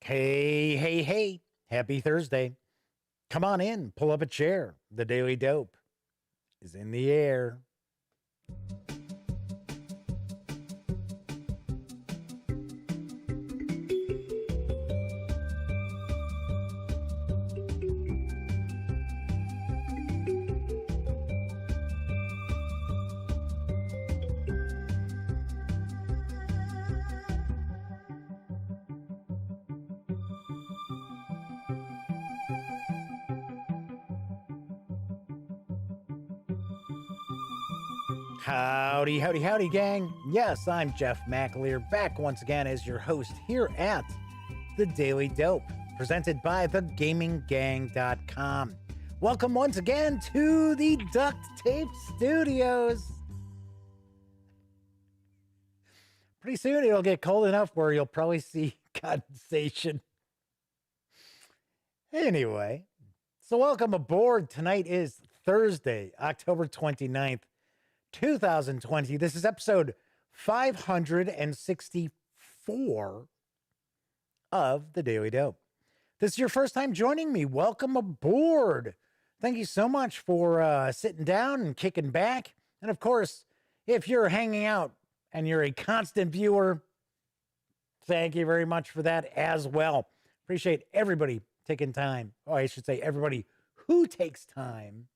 Hey, hey, hey. Happy Thursday. Come on in, pull up a chair. The Daily Dope is in the air. Howdy, howdy, howdy, gang. Yes, I'm Jeff McAleer, back once again as your host here at The Daily Dope, presented by thegaminggang.com. Welcome once again to the Duct Tape Studios. Pretty soon it'll get cold enough where you'll probably see condensation. Anyway, so welcome aboard. Tonight is Thursday, October 29th. 2020. This is episode 564 of The Daily Dope. This is your first time joining me. Welcome aboard. Thank you so much for sitting down and kicking back. And of course, if you're hanging out and you're a constant viewer, thank you very much for that as well. Appreciate everybody taking time. Oh, I should say everybody who takes time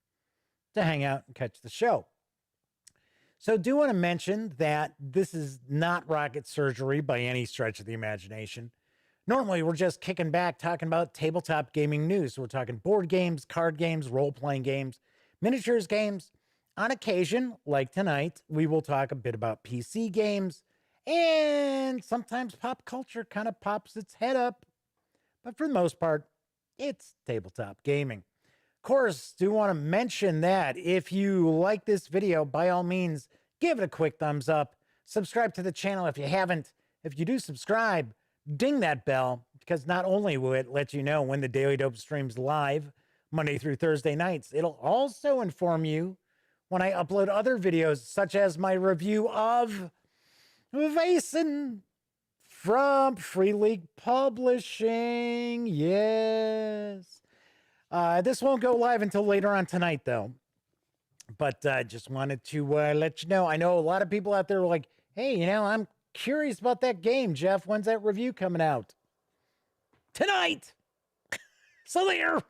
to hang out and catch the show. So do want to mention that this is not rocket surgery by any stretch of the imagination. Normally, we're just kicking back, talking about tabletop gaming news. So we're talking board games, card games, role-playing games, miniatures games. On occasion, like tonight, we will talk a bit about PC games, and sometimes pop culture kind of pops its head up. But for the most part, it's tabletop gaming. Of course, do want to mention that if you like this video, by all means, give it a quick thumbs up. Subscribe to the channel if you haven't. If you do subscribe, ding that bell, because not only will it let you know when the Daily Dope streams live, Monday through Thursday nights, it'll also inform you when I upload other videos, such as my review of Vaesen from Free League Publishing. Yes. This won't go live until later on tonight, though. But just wanted to let you know. I know a lot of people out there are like, hey, I'm curious about that game, Jeff. When's that review coming out? Tonight! So there!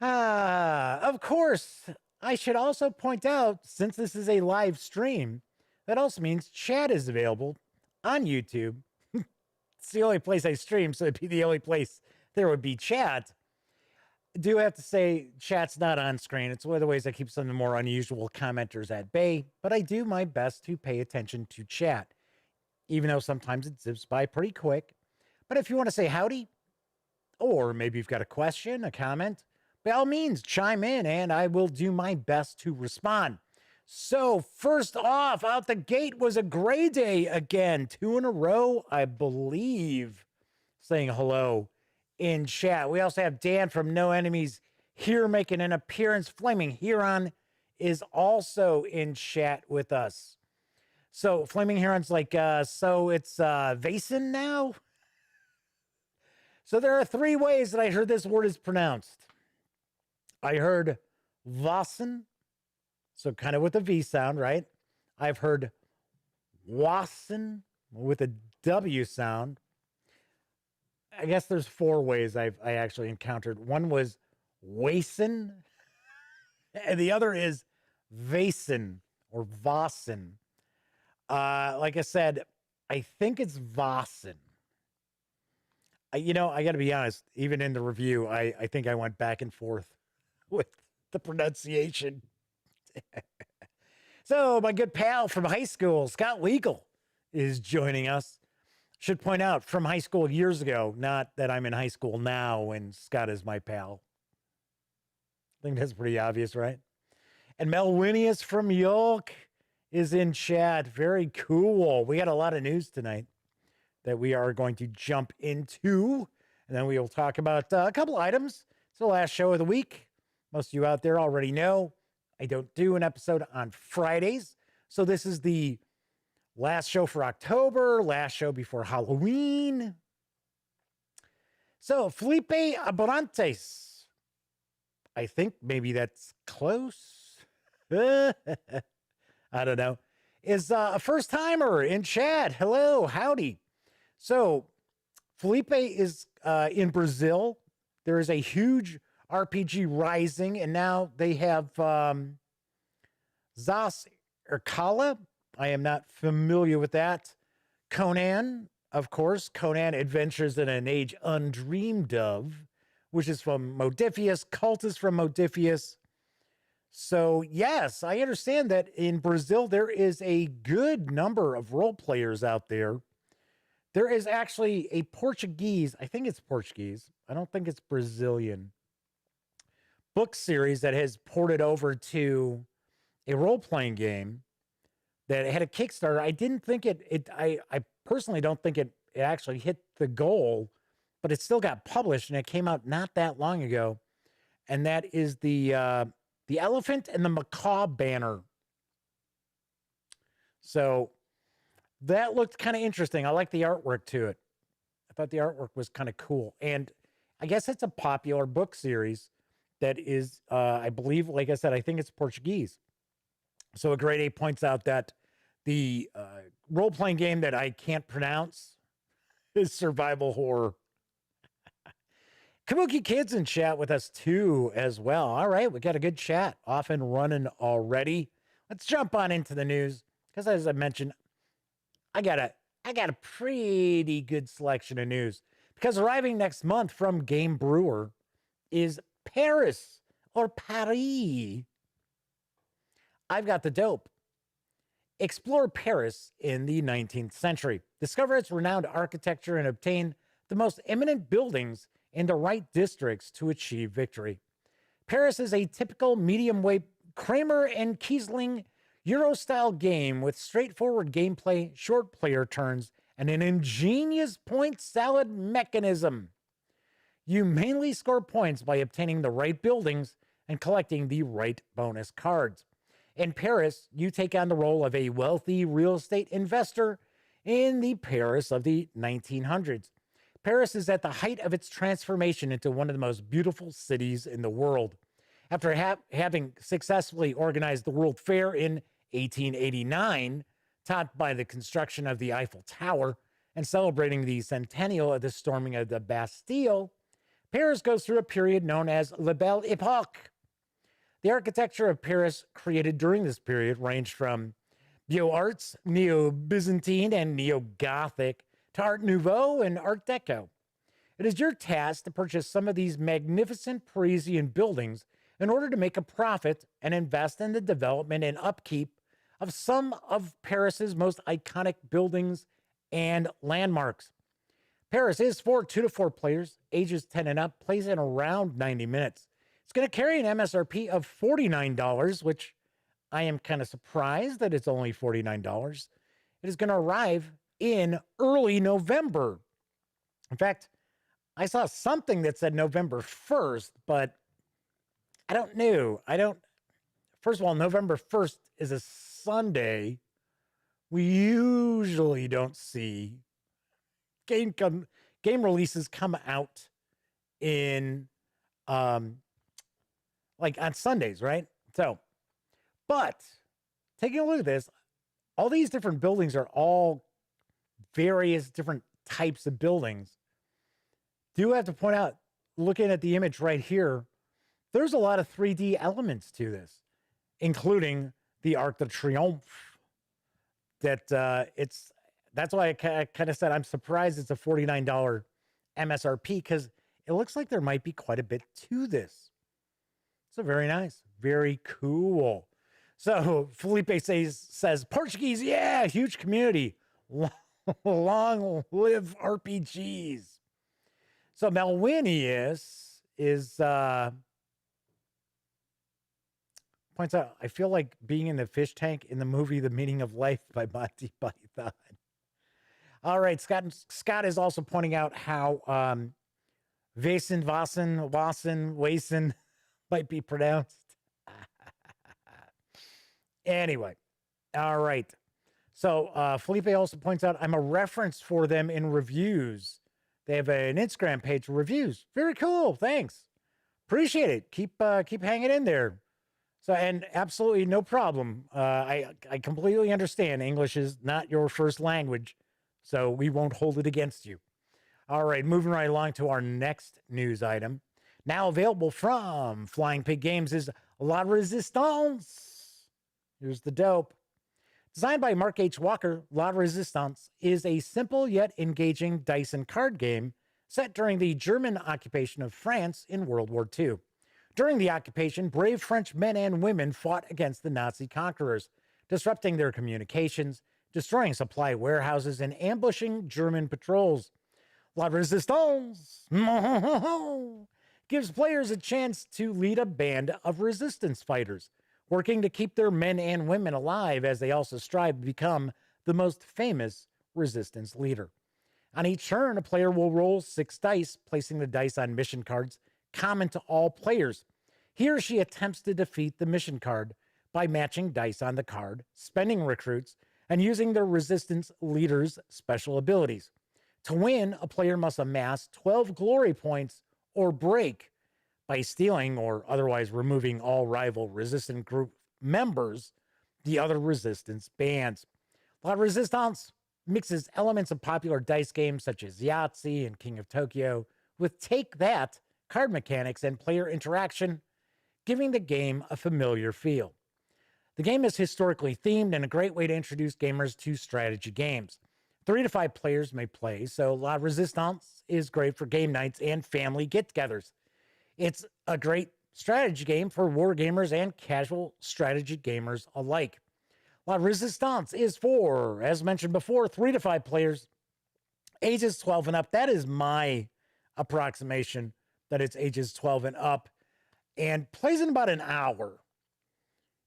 Of course, I should also point out, since this is a live stream, that also means chat is available on YouTube. It's the only place I stream, so it'd be the only place there would be chat. I do have to say, chat's not on screen. It's one of the ways I keep some of the more unusual commenters at bay, but I do my best to pay attention to chat, even though sometimes it zips by pretty quick. But if you want to say howdy, or maybe you've got a question, a comment, by all means, chime in, and I will do my best to respond. So first off, out the gate was a gray day again. 2 in a row, I believe, saying hello in chat. We also have Dan from No Enemies here making an appearance. Flaming Huron is also in chat with us. So Flaming Huron's like, so it's Vaesen now? So there are 3 ways that I heard this word is pronounced. I heard Vaesen, so kind of with a V sound, right? I've heard Wassen with a W sound. I guess there's 4 ways I actually encountered. One was Wasen, and the other is Vaesen or Vossen. Like I said, I think it's Vossen. I got to be honest, even in the review, I think I went back and forth with the pronunciation. So my good pal from high school, Scott Legal, is joining us. Should point out, from high school years ago, not that I'm in high school now and Scott is my pal. I think that's pretty obvious, right? And Mel Winius from York is in chat. Very cool. We got a lot of news tonight that we are going to jump into, and then we will talk about a couple items. It's the last show of the week. Most of you out there already know I don't do an episode on Fridays. So this is the Last show for October, last show before Halloween. So, Felipe Abrantes. I think maybe that's close. I don't know. Is a first timer in chat. Hello, howdy. So, Felipe is in Brazil. There is a huge RPG rising, and now they have Zas Erkala. I am not familiar with that. Conan, of course. Conan Adventures in an Age Undreamed of, which is from Modifius. Cult is from Modifius. So, yes, I understand that in Brazil, there is a good number of role players out there. There is actually a Portuguese, I think it's Portuguese. I don't think it's Brazilian book series that has ported over to a role-playing game that had a Kickstarter. I didn't think I personally don't think it actually hit the goal, but it still got published, and it came out not that long ago. And that is the Elephant and the Macaw banner. So that looked kind of interesting. I like the artwork to it. I thought the artwork was kind of cool. And I guess it's a popular book series that is, I believe, like I said, I think it's Portuguese. So a grade A points out that the role-playing game that I can't pronounce is survival horror. Kabuki Kids in chat with us too as well. All right, we got a good chat off and running already. Let's jump on into the news because, as I mentioned, I got a pretty good selection of news because arriving next month from Game Brewer is Paris or Paris. I've got the dope. Explore Paris in the 19th century. Discover its renowned architecture and obtain the most eminent buildings in the right districts to achieve victory. Paris is a typical medium-weight Kramer and Kiesling Euro-style game with straightforward gameplay, short player turns, and an ingenious point salad mechanism. You mainly score points by obtaining the right buildings and collecting the right bonus cards. In Paris, you take on the role of a wealthy real estate investor in the Paris of the 1900s. Paris is at the height of its transformation into one of the most beautiful cities in the world. After having successfully organized the World Fair in 1889, topped by the construction of the Eiffel Tower, and celebrating the centennial of the storming of the Bastille, Paris goes through a period known as La Belle Époque. The architecture of Paris created during this period ranged from Beaux-Arts, Neo-Byzantine, and Neo-Gothic to Art Nouveau and Art Deco. It is your task to purchase some of these magnificent Parisian buildings in order to make a profit and invest in the development and upkeep of some of Paris's most iconic buildings and landmarks. Paris is for 2 to 4 players, ages 10 and up, plays in around 90 minutes. It's going to carry an MSRP of $49, which I am kind of surprised that it's only $49. It is going to arrive in early November. In fact, I saw something that said November 1st, but I don't know. First of all, November 1st is a Sunday. We usually don't see game releases come out in like on Sundays, right? So, but taking a look at this, all these different buildings are all various different types of buildings. Do have to point out, looking at the image right here, there's a lot of 3D elements to this, including the Arc de Triomphe. That's why I kind of said I'm surprised it's a $49 MSRP because it looks like there might be quite a bit to this. So very nice, very cool. So Felipe says Portuguese, yeah, huge community. Long live RPGs. So Melwinius points out, I feel like being in the fish tank in the movie The Meaning of Life by Monty Python. All right, Scott is also pointing out how Wassen might be pronounced. Anyway, all right. So Felipe also points out I'm a reference for them in reviews. They have an Instagram page for reviews. Very cool. Thanks. Appreciate it. Keep hanging in there. So, and absolutely no problem. I completely understand English is not your first language, so we won't hold it against you. All right, moving right along to our next news item. Now available from Flying Pig Games is La Resistance. Here's the dope. Designed by Mark H. Walker, La Resistance is a simple yet engaging dice and card game set during the German occupation of France in World War II. During the occupation, brave French men and women fought against the Nazi conquerors, disrupting their communications, destroying supply warehouses, and ambushing German patrols. La Resistance gives players a chance to lead a band of resistance fighters, working to keep their men and women alive as they also strive to become the most famous resistance leader. On each turn, a player will roll 6 dice, placing the dice on mission cards common to all players. He or she attempts to defeat the mission card by matching dice on the card, spending recruits, and using their resistance leader's special abilities. To win, a player must amass 12 glory points or break by stealing or otherwise removing all rival resistant group members, the other resistance bands. La Resistance mixes elements of popular dice games such as Yahtzee and King of Tokyo with Take That card mechanics and player interaction, giving the game a familiar feel. The game is historically themed and a great way to introduce gamers to strategy games. 3 to 5 players may play, so La Resistance is great for game nights and family get-togethers. It's a great strategy game for war gamers and casual strategy gamers alike. La Resistance is for, as mentioned before, 3 to 5 players, ages 12 and up. That is my approximation, that it's ages 12 and up, and plays in about an hour.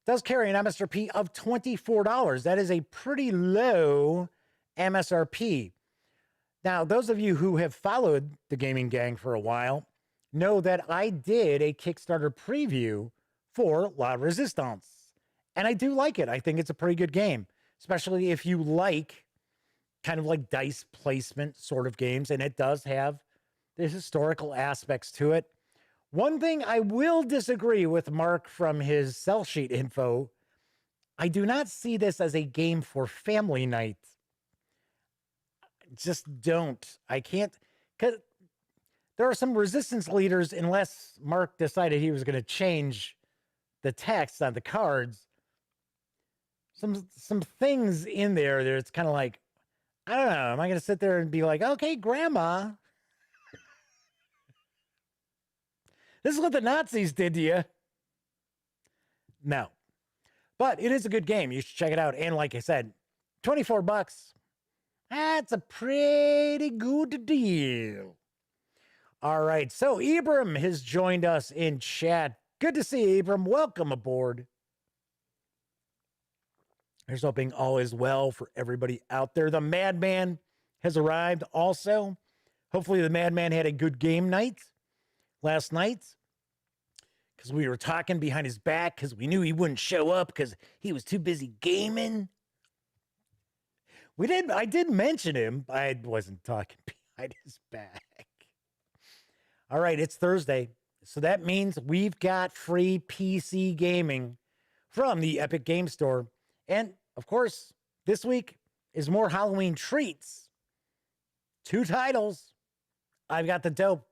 Does carry an MSRP of $24. That is a pretty low MSRP. Now, those of you who have followed the Gaming Gang for a while know that I did a Kickstarter preview for La Resistance, and I do like it. I think it's a pretty good game, especially if you like kind of like dice placement sort of games, and it does have the historical aspects to it. One thing I will disagree with Mark from his sell sheet info, I do not see this as a game for family night. Just don't. I can't, because there are some resistance leaders, unless Mark decided he was going to change the text on the cards, some things in there that it's kind of like, I don't know, am I going to sit there and be like, okay, grandma, this is what the Nazis did to you? No. But it is a good game. You should check it out. And like I said, $24. That's a pretty good deal. All right. So Ibram has joined us in chat. Good to see you, Ibram. Welcome aboard. Here's hoping all is well for everybody out there. The Madman has arrived also. Hopefully the Madman had a good game night last night, because we were talking behind his back because we knew he wouldn't show up because he was too busy gaming. I did mention him. I wasn't talking behind his back. All right, it's Thursday, so that means we've got free PC gaming from the Epic Game Store. And of course, this week is more Halloween treats. 2 titles. I've got the dope.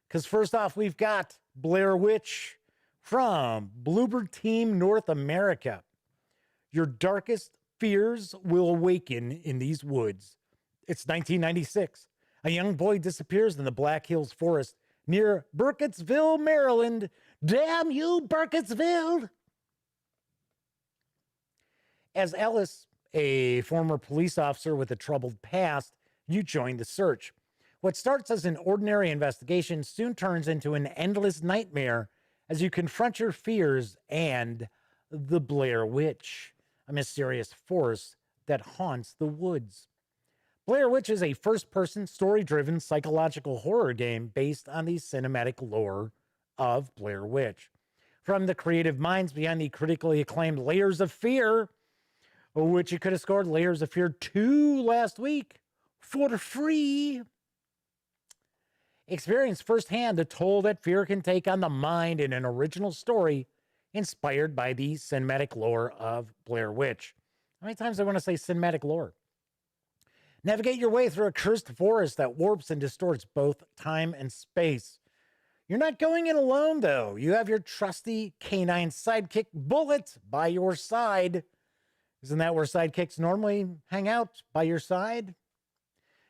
Because first off, we've got Blair Witch from Bloober Team North America. Your darkest fears will awaken in these woods. It's 1996. A young boy disappears in the Black Hills Forest near Burkittsville, Maryland. Damn you, Burkittsville! As Ellis, a former police officer with a troubled past, you join the search. What starts as an ordinary investigation soon turns into an endless nightmare as you confront your fears and the Blair Witch, a mysterious force that haunts the woods. Blair Witch is a first-person, story-driven psychological horror game based on the cinematic lore of Blair Witch. From the creative minds behind the critically acclaimed Layers of Fear, which you could have scored Layers of Fear 2 last week for free. Experience firsthand the toll that fear can take on the mind in an original story inspired by the cinematic lore of Blair Witch. How many times do I want to say cinematic lore? Navigate your way through a cursed forest that warps and distorts both time and space. You're not going in alone, though. You have your trusty canine sidekick, Bullet, by your side. Isn't that where sidekicks normally hang out, by your side?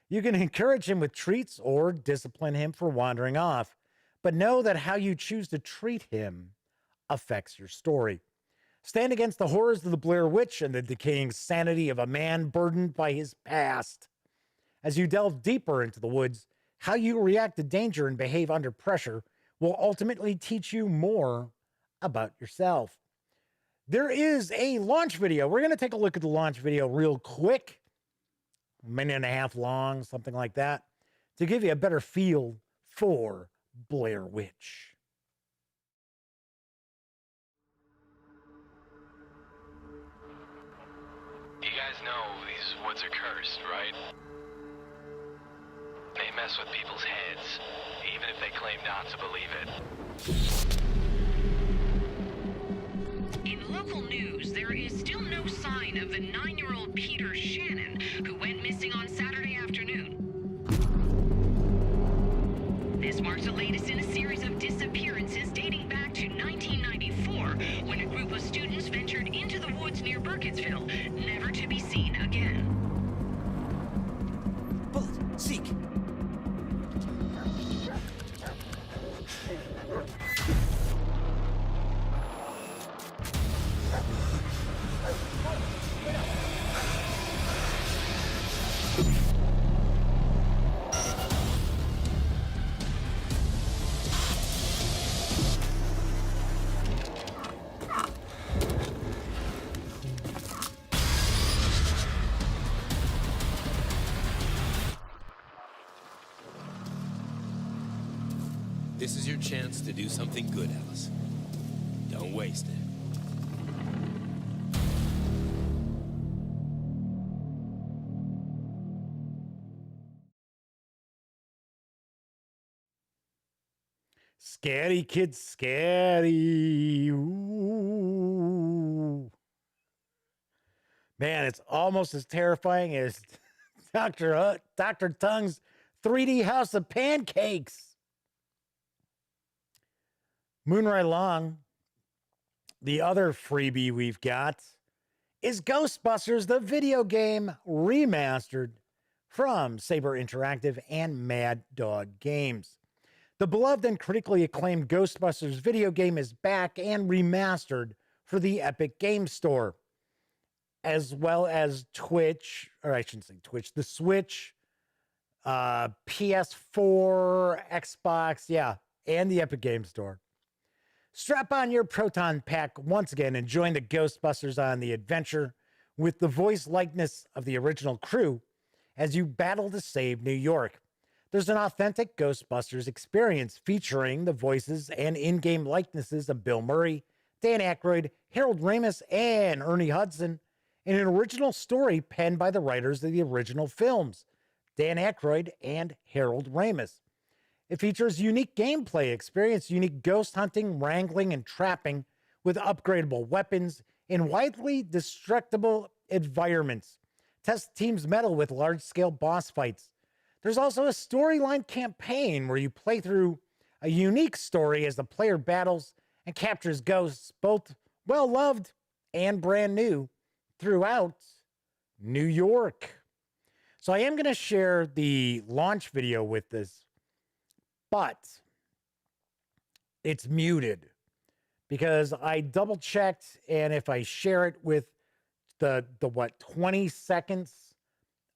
You can encourage him with treats or discipline him for wandering off, but know that how you choose to treat him affects your story. Stand against the horrors of the Blair Witch and the decaying sanity of a man burdened by his past. As you delve deeper into the woods, how you react to danger and behave under pressure will ultimately teach you more about yourself. There is a launch video. We're going to take a look at the launch video real quick. A minute and a half long, something like that, to give you a better feel for Blair Witch. You guys know these woods are cursed, right? They mess with people's heads, even if they claim not to believe it. In local news, there is still no sign of the 9-year-old Peter Shannon, who went missing on Saturday afternoon. This marks the latest in a series of disappearances dating back to 1994, when a group of students ventured into the woods near Burkittsville, never to be seen again. Bullet, seek! This is your chance to do something good, Alice. Don't waste it. Scary kids, scary. Ooh. Man, it's almost as terrifying as Dr. Tongue's 3D House of Pancakes. Moonrise Long, the other freebie we've got, is Ghostbusters, the video game remastered from Sabre Interactive and Mad Dog Games. The beloved and critically acclaimed Ghostbusters video game is back and remastered for the Epic Games Store, as well as Twitch, or I shouldn't say Twitch, the Switch, PS4, Xbox, yeah, and the Epic Games Store. Strap on your Proton Pack once again and join the Ghostbusters on the adventure with the voice likeness of the original crew as you battle to save New York. There's an authentic Ghostbusters experience featuring the voices and in-game likenesses of Bill Murray, Dan Aykroyd, Harold Ramis, and Ernie Hudson in an original story penned by the writers of the original films, Dan Aykroyd and Harold Ramis. It features unique gameplay experience, unique ghost hunting, wrangling, and trapping with upgradable weapons in widely destructible environments. Test teams' mettle with large-scale boss fights. There's also a storyline campaign where you play through a unique story as the player battles and captures ghosts, both well-loved and brand new, throughout New York. So I am going to share the launch video with this, but it's muted because I double checked, and if I share it with the 20 seconds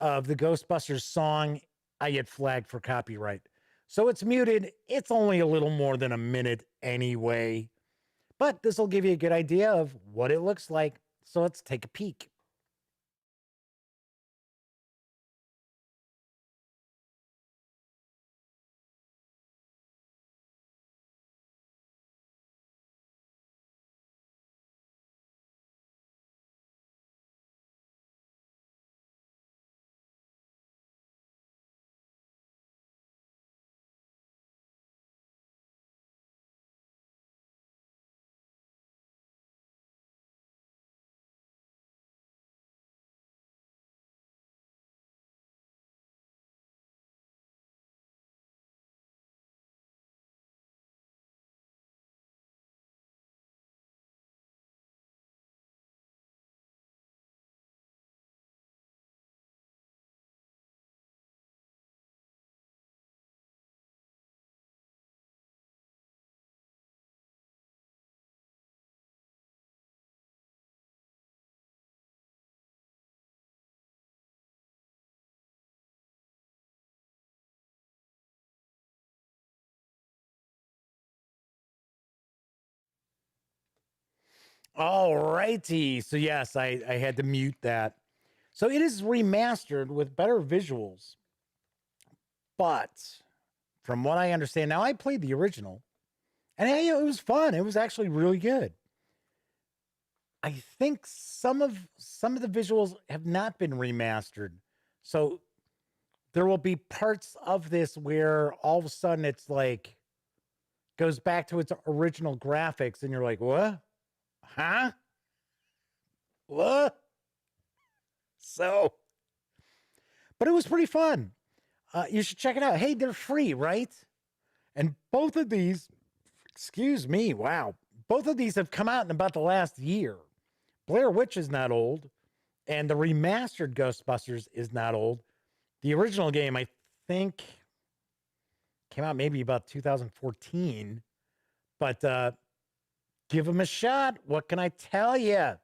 of the Ghostbusters song, I get flagged for copyright. So it's muted. It's only a little more than a minute anyway, but this will give you a good idea of what it looks like. So let's take a peek. All righty. So yes, I had to mute that. So it is remastered with better visuals, but from what I understand, now I played the original, and it was fun. It was actually really good. I think some of the visuals have not been remastered, so there will be parts of this where all of a sudden it's like goes back to its original graphics, and you're like, what? Huh? What? So, but it was pretty fun. You should check it out. Hey, they're free, right? And both of these, excuse me, wow, both of these have come out in about the last year. Blair Witch is not old, and the remastered Ghostbusters is not old. The original game, I think, came out maybe about 2014, but give them a shot. What can I tell you?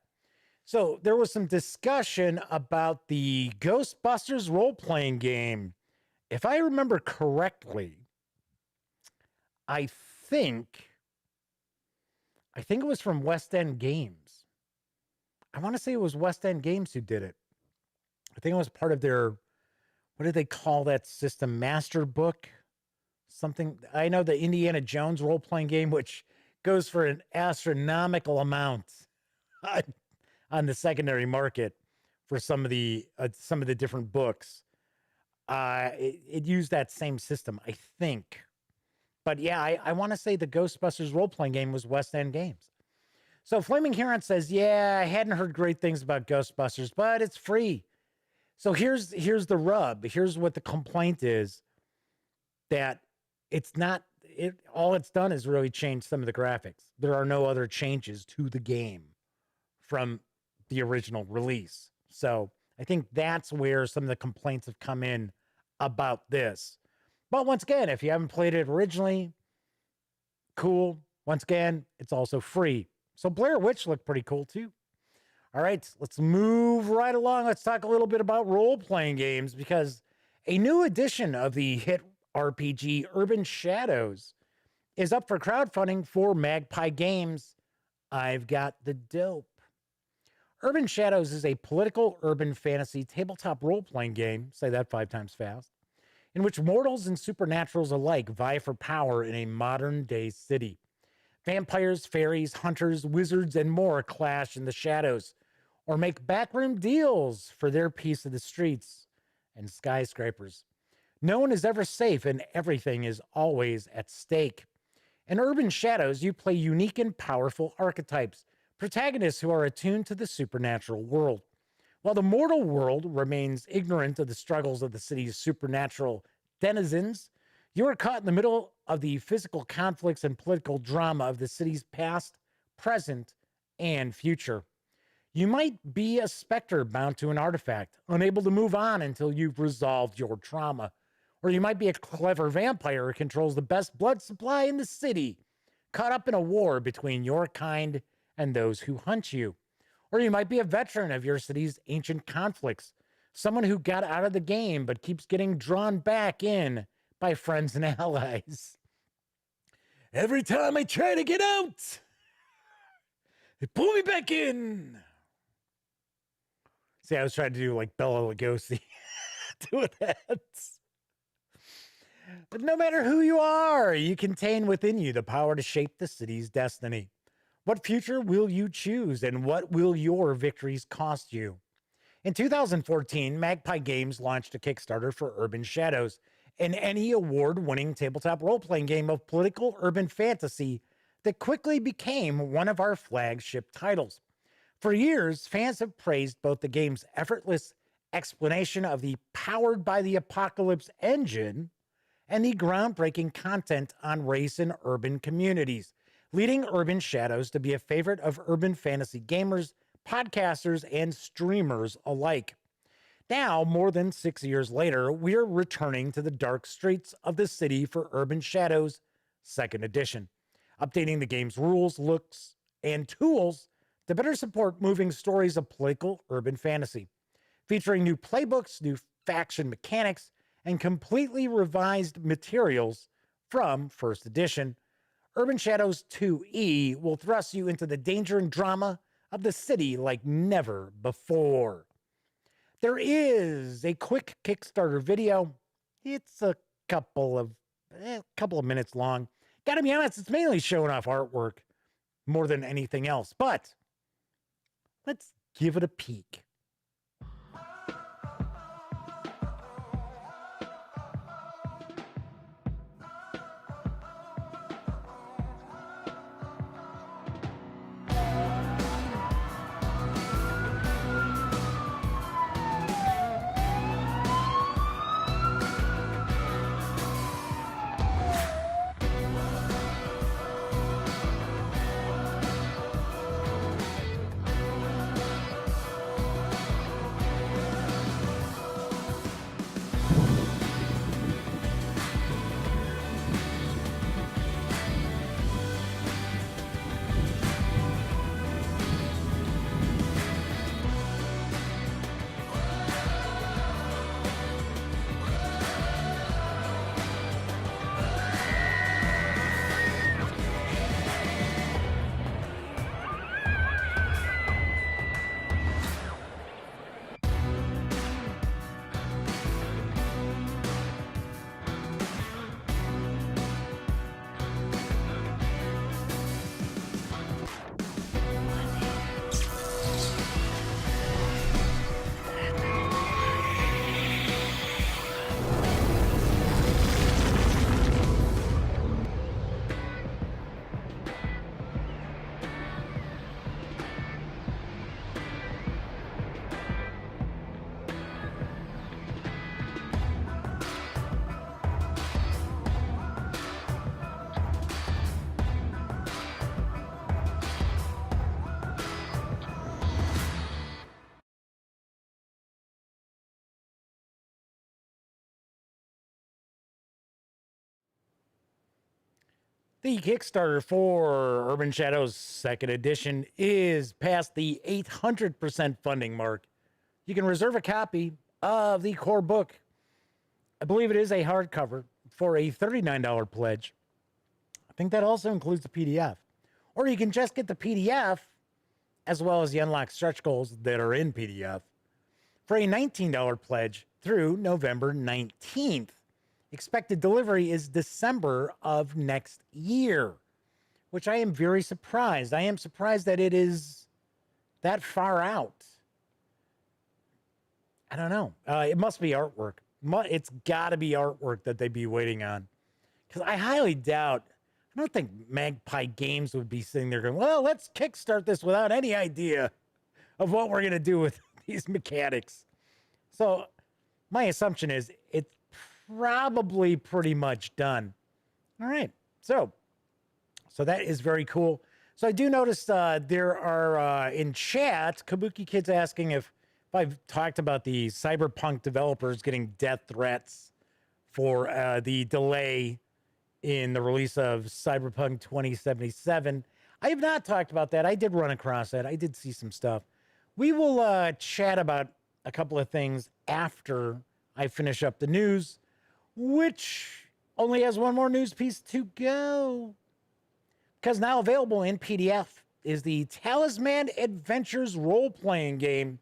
So there was some discussion about the Ghostbusters role-playing game. If I remember correctly, I think it was from West End Games. I want to say it was West End Games who did it. I think it was part of their, what did they call that system? Master Book? Something. I know the Indiana Jones role-playing game, which goes for an astronomical amount on the secondary market for some of the different books. It used that same system, I think. But yeah, I want to say the Ghostbusters role-playing game was West End Games. So Flaming Heron says, yeah, I hadn't heard great things about Ghostbusters, but it's free. So here's the rub. Here's what the complaint is, that it's not, all it's done is really change some of the graphics. There are no other changes to the game from the original release. So I think that's where some of the complaints have come in about this. But once again, if you haven't played it originally, cool. Once again, it's also free. So Blair Witch looked pretty cool too. All right, let's move right along. Let's talk a little bit about role-playing games, because a new edition of the hit RPG Urban Shadows is up for crowdfunding for Magpie Games. I've got the dope. Urban Shadows is a political urban fantasy tabletop role-playing game, say that 5 times fast, in which mortals and supernaturals alike vie for power in a modern-day city. Vampires, fairies, hunters, wizards, and more clash in the shadows, or make backroom deals for their piece of the streets and skyscrapers. No one is ever safe, and everything is always at stake. In Urban Shadows, you play unique and powerful archetypes, protagonists who are attuned to the supernatural world. While the mortal world remains ignorant of the struggles of the city's supernatural denizens, you are caught in the middle of the physical conflicts and political drama of the city's past, present, and future. You might be a specter bound to an artifact, unable to move on until you've resolved your trauma. Or you might be a clever vampire who controls the best blood supply in the city, caught up in a war between your kind and those who hunt you. Or you might be a veteran of your city's ancient conflicts, someone who got out of the game but keeps getting drawn back in by friends and allies. Every time I try to get out, they pull me back in. See, I was trying to do like Bela Lugosi doing that. But no matter who you are, you contain within you the power to shape the city's destiny. What future will you choose, and what will your victories cost you? In 2014, Magpie Games launched a Kickstarter for Urban Shadows, an Emmy award-winning tabletop role-playing game of political urban fantasy that quickly became one of our flagship titles. For years, fans have praised both the game's effortless explanation of the powered by the apocalypse engine and the groundbreaking content on race and urban communities, leading Urban Shadows to be a favorite of urban fantasy gamers, podcasters, and streamers alike. Now, more than 6 years later, we're returning to the dark streets of the city for Urban Shadows 2nd Edition, updating the game's rules, looks, and tools to better support moving stories of political urban fantasy, featuring new playbooks, new faction mechanics, and completely revised materials from 1st Edition. Urban Shadows 2E will thrust you into the danger and drama of the city like never before. There is a quick Kickstarter video. It's a couple of minutes long. Gotta be honest, it's mainly showing off artwork more than anything else, but let's give it a peek. The Kickstarter for Urban Shadows 2nd Edition is past the 800% funding mark. You can reserve a copy of the core book. I believe it is a hardcover for a $39 pledge. I think that also includes the PDF. Or you can just get the PDF as well as the unlocked stretch goals that are in PDF for a $19 pledge through November 19th. Expected delivery is December of next year, which I am very surprised. I am surprised that it is that far out. I don't know. It must be artwork. It's got to be artwork that they'd be waiting on. Because I highly doubt, I don't think Magpie Games would be sitting there going, well, let's kickstart this without any idea of what we're going to do with these mechanics. So my assumption is it's probably pretty much done. All right. So that is very cool. So I do notice there are in chat, Kabuki Kids asking if I've talked about the Cyberpunk developers getting death threats for the delay in the release of Cyberpunk 2077. I have not talked about that. I did run across that. I did see some stuff. We will chat about a couple of things after I finish up the news, which only has one more news piece to go. Because now available in PDF is the Talisman Adventures role-playing game.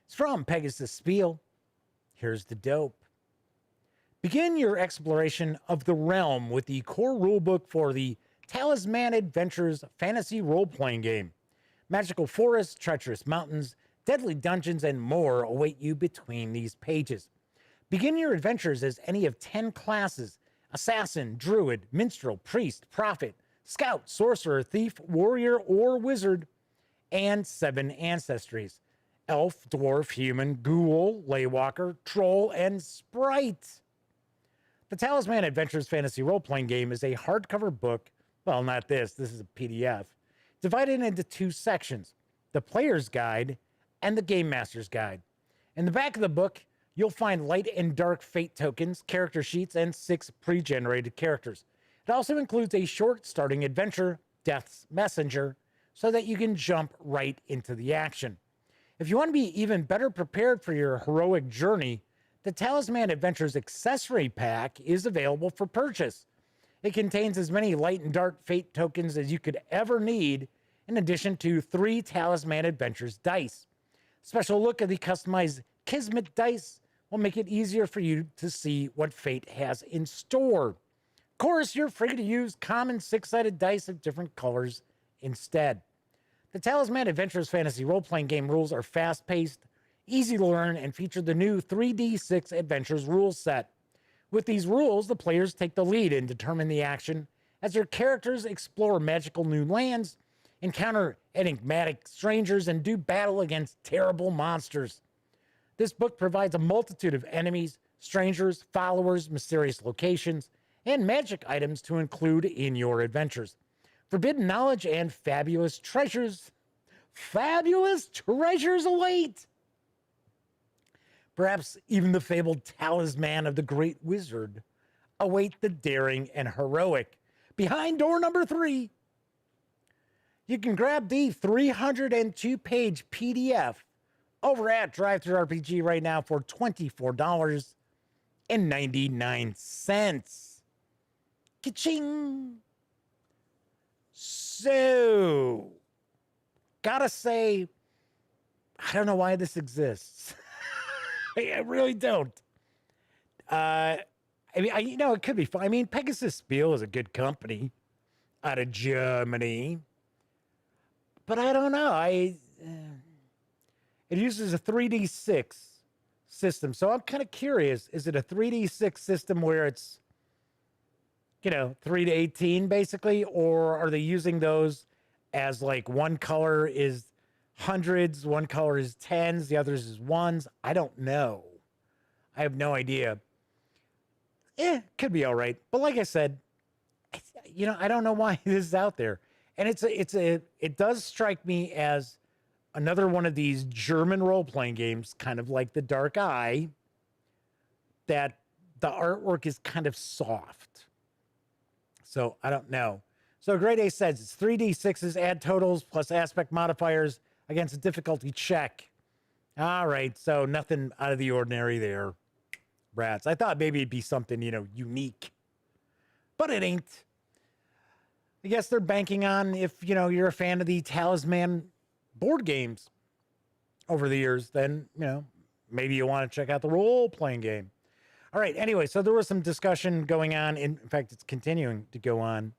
It's from Pegasus Spiele. Here's the dope. Begin your exploration of the realm with the core rulebook for the Talisman Adventures fantasy role-playing game. Magical forests, treacherous mountains, deadly dungeons, and more await you between these pages. Begin your adventures as any of 10 classes: assassin, druid, minstrel, priest, prophet, scout, sorcerer, thief, warrior, or wizard, and 7 ancestries: elf, dwarf, human, ghoul, laywalker, troll, and sprite. The Talisman Adventures fantasy role-playing game is a hardcover book. Well, not this. This is a PDF. Divided into 2 sections: the player's guide and the game master's guide. In the back of the book, you'll find light and dark fate tokens, character sheets, and 6 pre-generated characters. It also includes a short starting adventure, Death's Messenger, so that you can jump right into the action. If you want to be even better prepared for your heroic journey, the Talisman Adventures accessory pack is available for purchase. It contains as many light and dark fate tokens as you could ever need, in addition to 3 Talisman Adventures dice. Special look at the customized Kismet dice will make it easier for you to see what fate has in store. Of course, you're free to use common 6-sided dice of different colors instead. The Talisman Adventures fantasy role-playing game rules are fast-paced, easy to learn, and feature the new 3D6 Adventures rule set. With these rules, the players take the lead and determine the action as their characters explore magical new lands, encounter enigmatic strangers, and do battle against terrible monsters. This book provides a multitude of enemies, strangers, followers, mysterious locations, and magic items to include in your adventures. Forbidden knowledge and fabulous treasures await. Perhaps even the fabled talisman of the great wizard await the daring and heroic behind door number 3. You can grab the 302-page PDF over at DriveThruRPG right now for $24.99. Ka-ching! So, gotta say, I don't know why this exists. I really don't. I mean, it could be fun. I mean, Pegasus Spiele is a good company out of Germany. But I don't know. It uses a 3D6 system. So I'm kind of curious. Is it a 3D6 system where it's, 3 to 18 basically? Or are they using those as like one color is hundreds, one color is tens, the others is ones? I don't know. I have no idea. Could be all right. But like I said, I don't know why this is out there. And it does strike me as another one of these German role-playing games, kind of like The Dark Eye, that the artwork is kind of soft. So I don't know. So Grade A says it's 3D6s, add totals plus aspect modifiers against a difficulty check. All right, so nothing out of the ordinary there, brats. I thought maybe it'd be something, unique. But it ain't. I guess they're banking on, if, you're a fan of the Talisman board games over the years, then, maybe you want to check out the role-playing game. All right, anyway, so there was some discussion going on. In fact, it's continuing to go on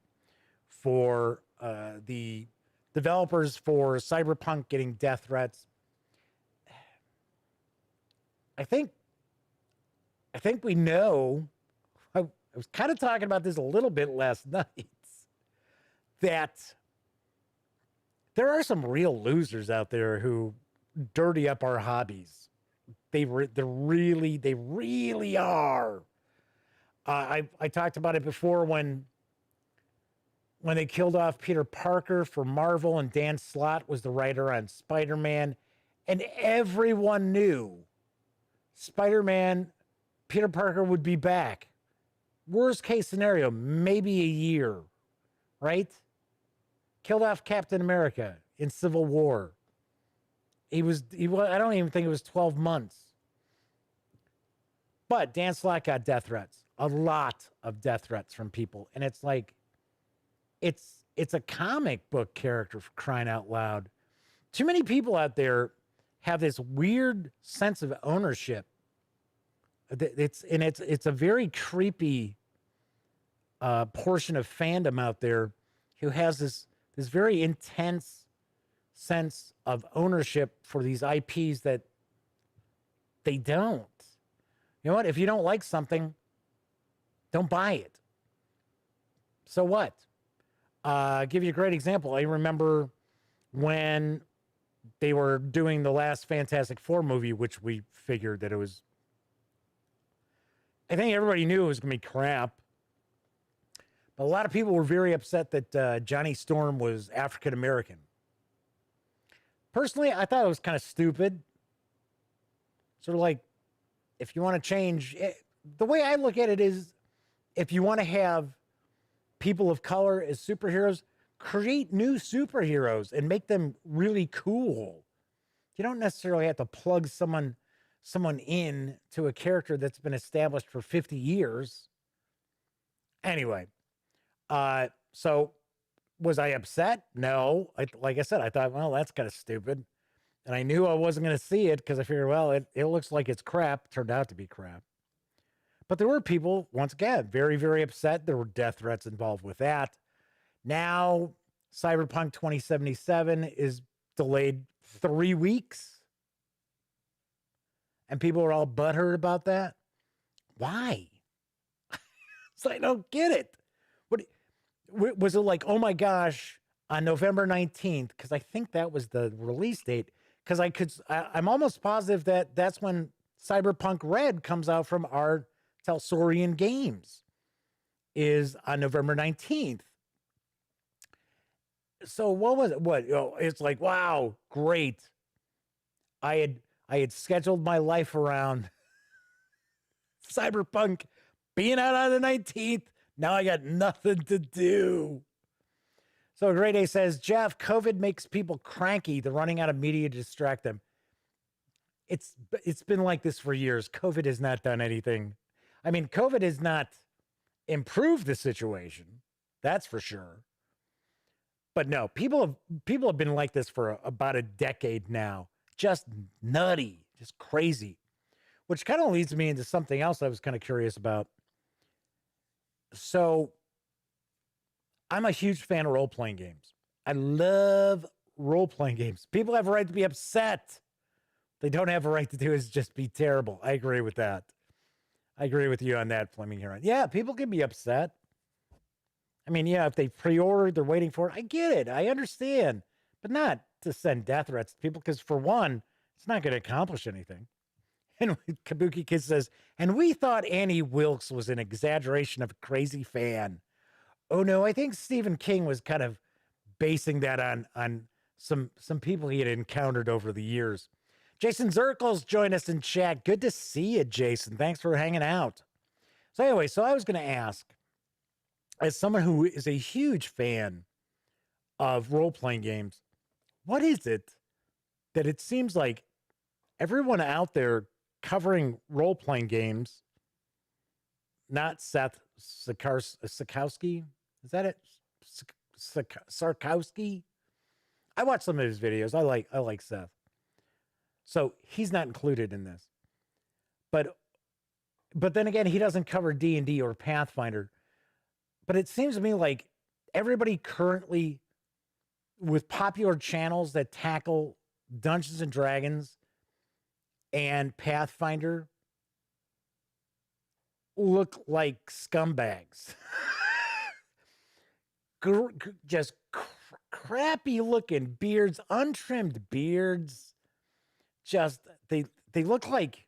for the developers for Cyberpunk getting death threats. I think we know, I was kind of talking about this a little bit last night, that there are some real losers out there who dirty up our hobbies. They really are. I talked about it before when they killed off Peter Parker for Marvel and Dan Slott was the writer on Spider-Man, and everyone knew Spider-Man, Peter Parker would be back. Worst case scenario, maybe a year, right? Killed off Captain America in Civil War. He was, I don't even think it was 12 months. But Dan Slott got death threats. A lot of death threats from people. And it's like, it's a comic book character, for crying out loud. Too many people out there have this weird sense of ownership. It's a very creepy portion of fandom out there who has this very intense sense of ownership for these IPs that they don't. You know what? If you don't like something, don't buy it. So what? I'll give you a great example. I remember when they were doing the last Fantastic Four movie, which we figured that it was, I think everybody knew it was going to be crap. But a lot of people were very upset that Johnny Storm was African American. Personally, I thought it was kind of stupid. Sort of like, if you want to change, the way I look at it is, if you want to have people of color as superheroes, create new superheroes and make them really cool. You don't necessarily have to plug someone in to a character that's been established for 50 years. Anyway, So was I upset? No. Like I said, I thought, well, that's kind of stupid. And I knew I wasn't going to see it because I figured, well, it looks like it's crap. Turned out to be crap. But there were people, once again, very, very upset. There were death threats involved with that. Now, Cyberpunk 2077 is delayed 3 weeks. And people are all butthurt about that. Why? So I don't get it. What was it like? Oh my gosh, on November 19th, because I think that was the release date. Because I'm almost positive that that's when Cyberpunk Red comes out from our Telsorian Games, is on November 19th. So what was it? What? Oh, it's like, wow, great. I had scheduled my life around Cyberpunk being out on the 19th. Now I got nothing to do. So Great A says, Jeff, COVID makes people cranky. They're running out of media to distract them. It's been like this for years. COVID has not done anything. I mean, COVID has not improved the situation. That's for sure. But no, people have been like this for about a decade now. Just nutty, just crazy. Which kind of leads me into something else I was kind of curious about. So I'm a huge fan of role-playing games. I love role-playing games. People have a right to be upset. They don't have a right to do is just be terrible. I agree with that. I agree with you on that, Fleming here. Yeah, people can be upset. I mean, yeah, if they pre-ordered, they're waiting for it. I get it. I understand. But not to send death threats to people, because for one, it's not going to accomplish anything. And Kabuki Kid says, and we thought Annie Wilkes was an exaggeration of a crazy fan. Oh no, I think Stephen King was kind of basing that on some people he had encountered over the years. Jason Zirkles joined us in chat. Good to see you, Jason. Thanks for hanging out. So anyway, so I was going to ask, as someone who is a huge fan of role-playing games, what is it that it seems like everyone out there covering role-playing games, not Seth Sarkowski, is that it? Sarkowski? I watch some of his videos. I like Seth. So he's not included in this. But then again, he doesn't cover D&D or Pathfinder. But it seems to me like everybody currently with popular channels that tackle Dungeons and Dragons and Pathfinder look like scumbags. Just crappy looking beards, untrimmed beards. Just they look like,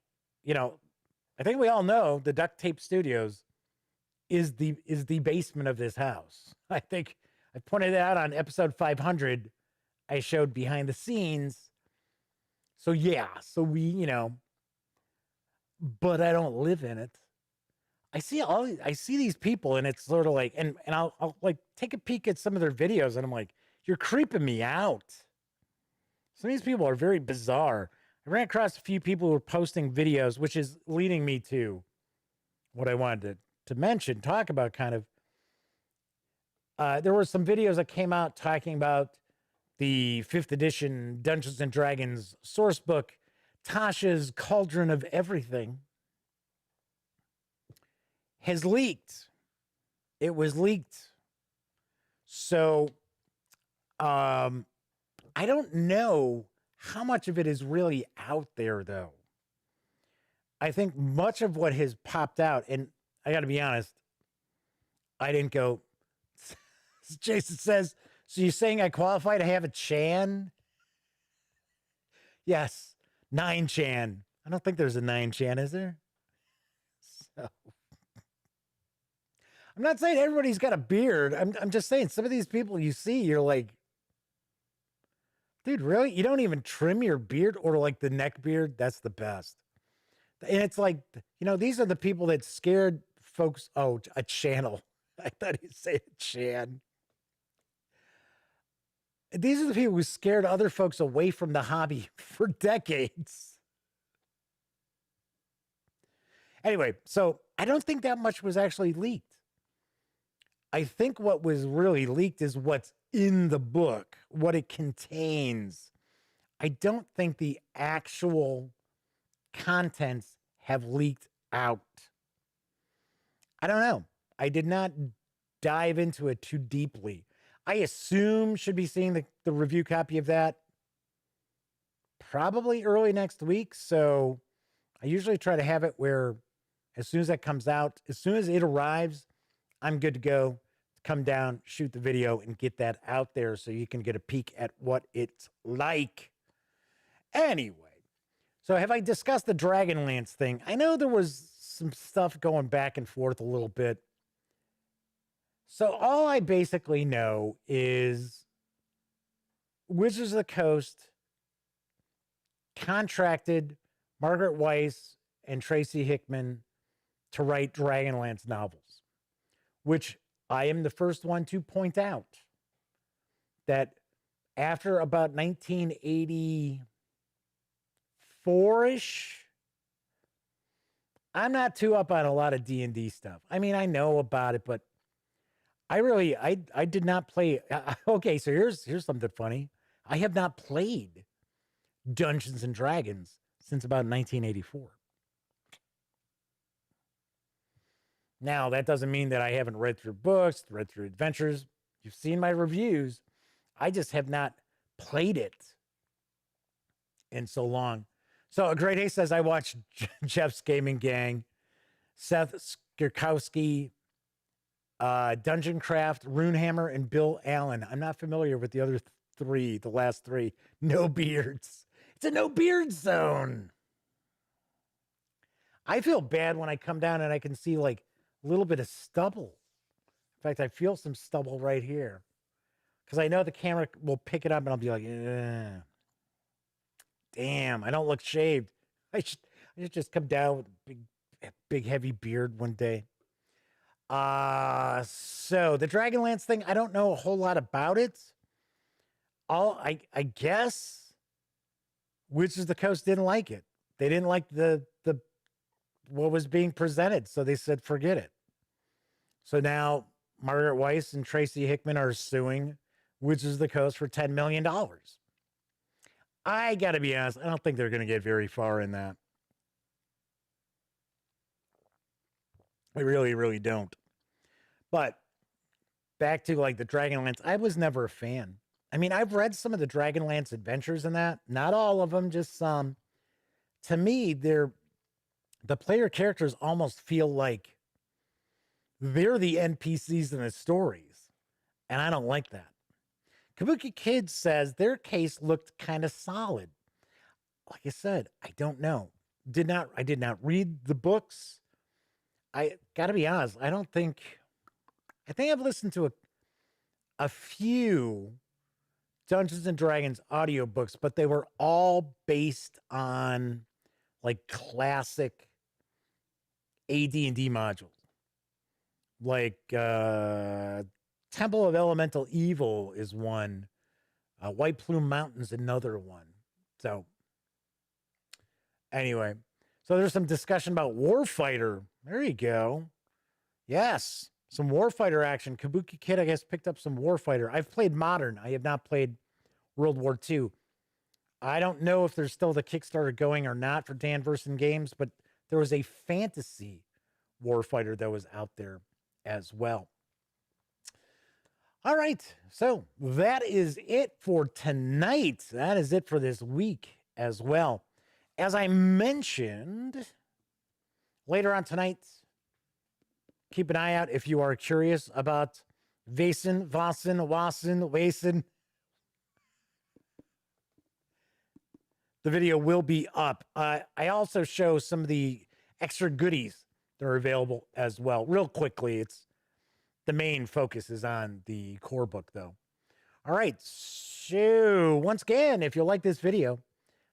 I think we all know the Duct Tape Studios is the basement of this house. I think I pointed out on episode 500. I showed behind the scenes. So yeah, so we, but I don't live in it. I see these people, and it's sort of like, and I'll like take a peek at some of their videos, and I'm like, you're creeping me out. Some of these people are very bizarre. I ran across a few people who were posting videos, which is leading me to what I wanted to mention, talk about kind of. There were some videos that came out talking about the 5th edition Dungeons and Dragons source book, Tasha's Cauldron of Everything, has leaked. It was leaked. So, I don't know how much of it is really out there, though. I think much of what has popped out, and I got to be honest, I didn't go. Jason says, so you're saying I qualify to have a Chan? Yes, 9chan. I don't think there's a 9chan, is there? So, I'm not saying everybody's got a beard. I'm just saying some of these people you see, you're like, dude, really? You don't even trim your beard, or like the neck beard? That's the best. And it's like, these are the people that scared folks. Oh, a channel. I thought he'd say a Chan. These are the people who scared other folks away from the hobby for decades. Anyway, so I don't think that much was actually leaked. I think what was really leaked is what's in the book, what it contains. I don't think the actual contents have leaked out. I don't know. I did not dive into it too deeply. I assume should be seeing the review copy of that probably early next week. So I usually try to have it where as soon as that comes out, as soon as it arrives, I'm good to go. Come down, shoot the video, and get that out there so you can get a peek at what it's like. Anyway, so have I discussed the Dragonlance thing? I know there was some stuff going back and forth a little bit. So all I basically know is Wizards of the Coast contracted Margaret Weis and Tracy Hickman to write Dragonlance novels, which I am the first one to point out that after about 1984-ish, I'm not too up on a lot of D&D stuff. I mean, I know about it, but I did not play. Okay, so here's something funny. I have not played Dungeons and Dragons since about 1984. Now, that doesn't mean that I haven't read through books, read through adventures. You've seen my reviews. I just have not played it in so long. So a Great Ace says, I watched Jeff's Gaming Gang, Seth Skierkowski, Dungeon Craft, Runehammer, and Bill Allen. I'm not familiar with the other three, the last three. No beards. It's a no beard zone. I feel bad when I come down and I can see like a little bit of stubble. In fact, I feel some stubble right here because I know the camera will pick it up and I'll be like, damn, I don't look shaved. I should just come down with a big heavy beard one day. So the Dragonlance thing, I don't know a whole lot about it. I guess Wizards of the Coast didn't like it. They didn't like the what was being presented, so they said forget it. So now Margaret Weis and Tracy Hickman are suing Wizards of the Coast for $10 million. I got to be honest, I don't think they're going to get very far in that. I really, really don't. But back to like the Dragonlance, I was never a fan. I mean, I've read some of the Dragonlance adventures in that. Not all of them, just some. To me, the player characters almost feel like they're the NPCs in the stories. And I don't like that. Kabuki Kid says their case looked kind of solid. Like I said, I don't know. I did not read the books. I got to be honest, I think I've listened to a few Dungeons and Dragons audiobooks, but they were all based on like classic AD&D modules. Like Temple of Elemental Evil is one. White Plume Mountain's another one. So anyway, so there's some discussion about Warfighter. There you go. Yes, some Warfighter action. Kabuki Kid, I guess, picked up some Warfighter. I've played Modern. I have not played World War II. I don't know if there's still the Kickstarter going or not for Dan Verson Games, but there was a fantasy Warfighter that was out there as well. All right, so that is it for tonight. That is it for this week as well. As I mentioned, later on tonight, keep an eye out if you are curious about Vaesen, Wassen. The video will be up. I also show some of the extra goodies that are available as well. Real quickly, the main focus is on the core book, though. All right, so once again, if you like this video,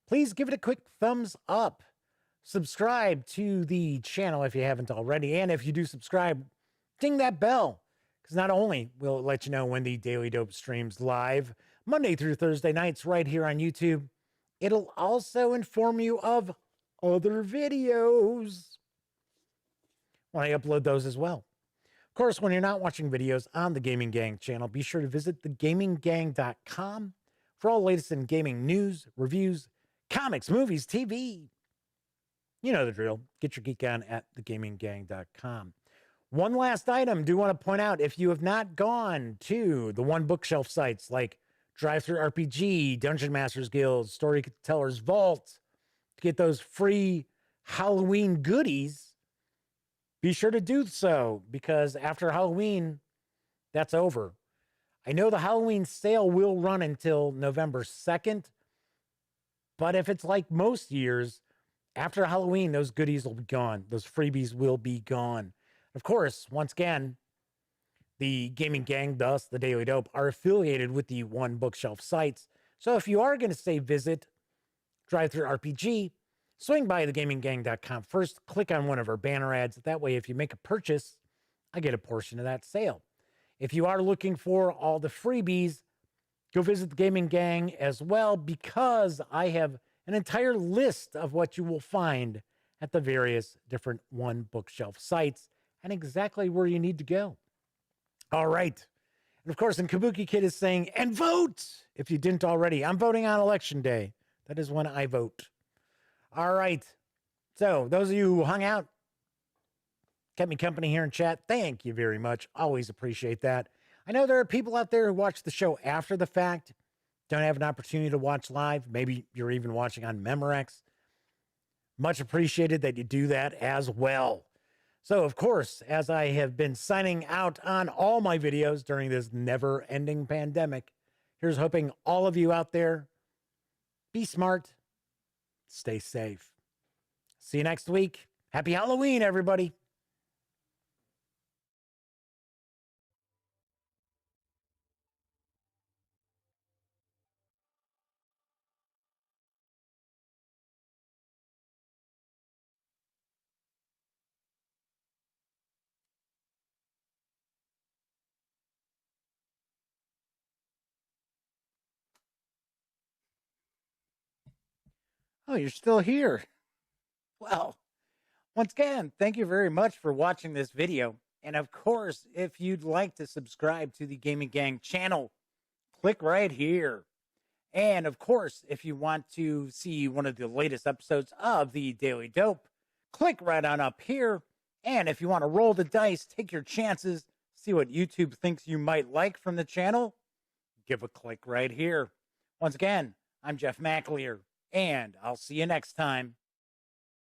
please give it a quick thumbs up. Subscribe to the channel if you haven't already. And if you do subscribe, ding that bell, because not only will it let you know when the Daily Dope streams live, Monday through Thursday nights right here on YouTube, it'll also inform you of other videos when I upload those as well. Of course, when you're not watching videos on the Gaming Gang channel, be sure to visit thegaminggang.com for all the latest in gaming news, reviews, comics, movies, TV. You know the drill. Get your geek on at thegaminggang.com. One last item, do want to point out, if you have not gone to the One Bookshelf sites like Drive-Thru RPG, Dungeon Masters Guild, Storyteller's Vault, to get those free Halloween goodies, be sure to do so, because after Halloween, that's over. I know the Halloween sale will run until November 2nd, but if it's like most years, after Halloween, those goodies will be gone. Those freebies will be gone. Of course, once again, the Gaming Gang, thus the Daily Dope, are affiliated with the One Bookshelf sites. So if you are going to say visit Drive-Thru RPG, swing by thegaminggang.com first, click on one of our banner ads. That way, if you make a purchase, I get a portion of that sale. If you are looking for all the freebies, go visit the Gaming Gang as well, because I have an entire list of what you will find at the various different One Bookshelf sites and exactly where you need to go. All right. And of course, and Kabuki Kid is saying, and vote if you didn't already. I'm voting on election day. That is when I vote. All right. So those of you who hung out, kept me company here in chat, thank you very much. Always appreciate that. I know there are people out there who watch the show after the fact, don't have an opportunity to watch live. Maybe you're even watching on Memorex. Much appreciated that you do that as well. So, of course, as I have been signing out on all my videos during this never-ending pandemic, here's hoping all of you out there, be smart, stay safe. See you next week. Happy Halloween, everybody. Oh, you're still here. Well, once again, thank you very much for watching this video. And of course, if you'd like to subscribe to the Gaming Gang channel, click right here. And of course, if you want to see one of the latest episodes of the Daily Dope, click right on up here. And if you want to roll the dice, take your chances, see what YouTube thinks you might like from the channel, give a click right here. Once again, I'm Jeff McAleer, and I'll see you next time.